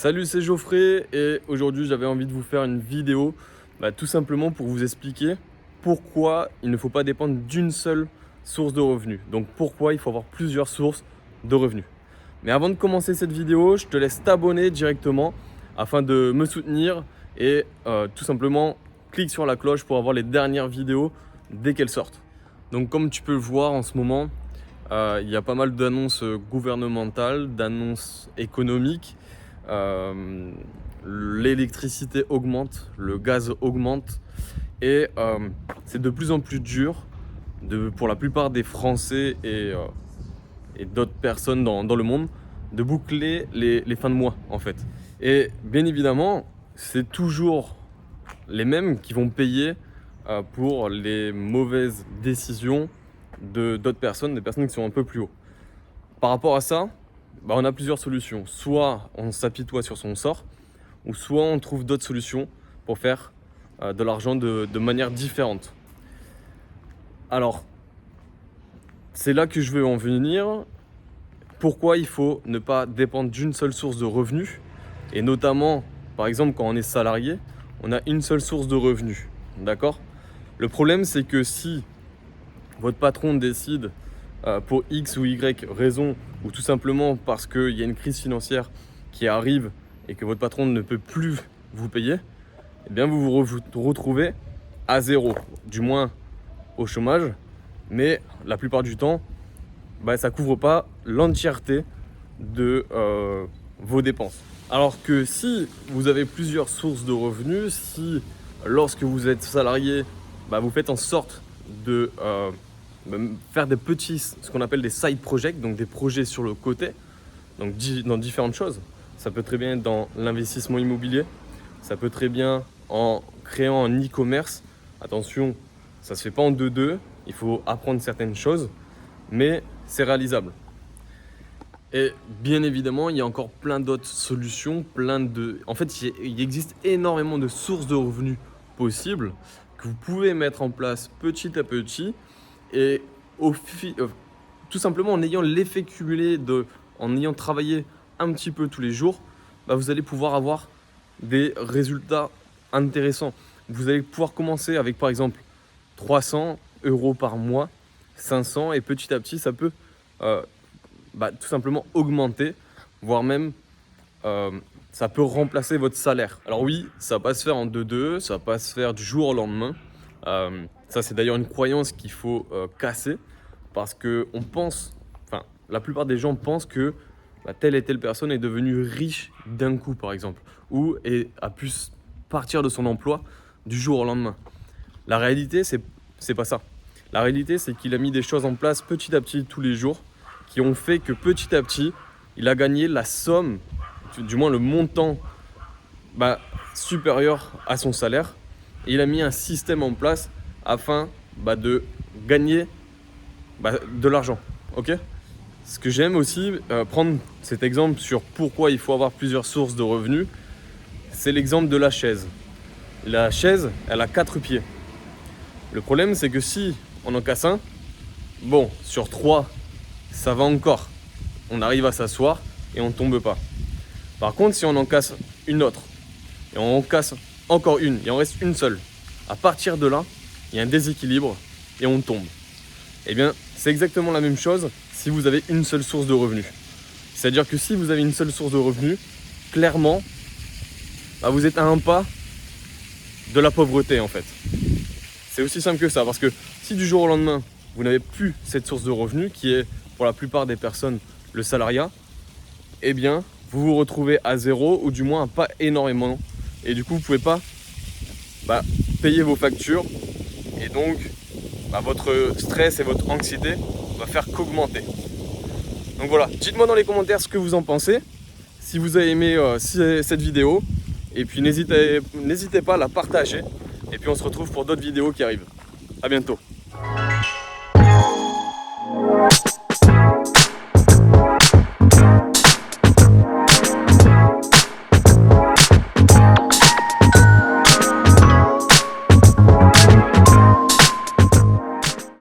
Salut, c'est Geoffrey et aujourd'hui j'avais envie de vous faire une vidéo tout simplement pour vous expliquer pourquoi il ne faut pas dépendre d'une seule source de revenus. Donc pourquoi il faut avoir plusieurs sources de revenus. Mais avant de commencer cette vidéo, je te laisse t'abonner directement afin de me soutenir et tout simplement clique sur la cloche pour avoir les dernières vidéos dès qu'elles sortent. Donc comme tu peux le voir en ce moment, il y a pas mal d'annonces gouvernementales, d'annonces économiques. L'électricité augmente, le gaz augmente et c'est de plus en plus dur pour la plupart des Français et d'autres personnes dans le monde de boucler les fins de mois en fait. Et bien évidemment, c'est toujours les mêmes qui vont payer pour les mauvaises décisions d'autres personnes, des personnes qui sont un peu plus haut. Par rapport à ça, on a plusieurs solutions. Soit on s'apitoie sur son sort, ou soit on trouve d'autres solutions pour faire de l'argent de manière différente. Alors, c'est là que je veux en venir. Pourquoi il faut ne pas dépendre d'une seule source de revenus? Et notamment, par exemple, quand on est salarié, on a une seule source de revenus. D'accord? Le problème, c'est que si votre patron décide pour X ou Y raison, ou tout simplement parce qu'il y a une crise financière qui arrive et que votre patron ne peut plus vous payer, eh bien vous vous retrouvez à zéro, du moins au chômage, mais la plupart du temps, ça ne couvre pas l'entièreté de vos dépenses. Alors que si vous avez plusieurs sources de revenus, si lorsque vous êtes salarié, vous faites en sorte de faire des petits, ce qu'on appelle des side projects, donc des projets sur le côté, donc dans différentes choses. Ça peut très bien être dans l'investissement immobilier, ça peut très bien en créant un e-commerce. Attention, ça ne se fait pas en 2-2, il faut apprendre certaines choses, mais c'est réalisable. Et bien évidemment, il y a encore plein d'autres solutions, En fait, il existe énormément de sources de revenus possibles que vous pouvez mettre en place petit à petit. Et tout simplement en ayant l'effet cumulé, en ayant travaillé un petit peu tous les jours, vous allez pouvoir avoir des résultats intéressants. Vous allez pouvoir commencer avec par exemple 300 € par mois, 500, et petit à petit ça peut tout simplement augmenter, voire même ça peut remplacer votre salaire. Alors oui, ça va pas se faire en 2-2, ça va pas se faire du jour au lendemain. Ça c'est d'ailleurs une croyance qu'il faut casser, parce que la plupart des gens pensent que telle et telle personne est devenue riche d'un coup par exemple, ou a pu partir de son emploi du jour au lendemain. La réalité c'est pas ça. La réalité c'est qu'il a mis des choses en place petit à petit tous les jours qui ont fait que petit à petit il a gagné la somme, du moins le montant supérieur à son salaire, et il a mis un système en place afin de gagner de l'argent. Ok? Ce que j'aime aussi prendre cet exemple sur pourquoi il faut avoir plusieurs sources de revenus, c'est l'exemple de la chaise. La chaise, elle a 4 pieds. Le problème, c'est que si on en casse un, sur 3, ça va encore. On arrive à s'asseoir et on ne tombe pas. Par contre, si on en casse une autre, et on en casse encore une, et on reste une seule, à partir de là, il y a un déséquilibre et on tombe. Eh bien, c'est exactement la même chose si vous avez une seule source de revenus. C'est-à-dire que si vous avez une seule source de revenus, clairement, vous êtes à un pas de la pauvreté en fait. C'est aussi simple que ça, parce que si du jour au lendemain, vous n'avez plus cette source de revenus, qui est pour la plupart des personnes le salariat, eh bien, vous vous retrouvez à zéro, ou du moins pas énormément. Et du coup, vous ne pouvez pas payer vos factures, et donc votre stress et votre anxiété va faire qu'augmenter. Donc voilà, dites-moi dans les commentaires ce que vous en pensez, si vous avez aimé cette vidéo, et puis n'hésitez pas à la partager, et puis on se retrouve pour d'autres vidéos qui arrivent. À bientôt.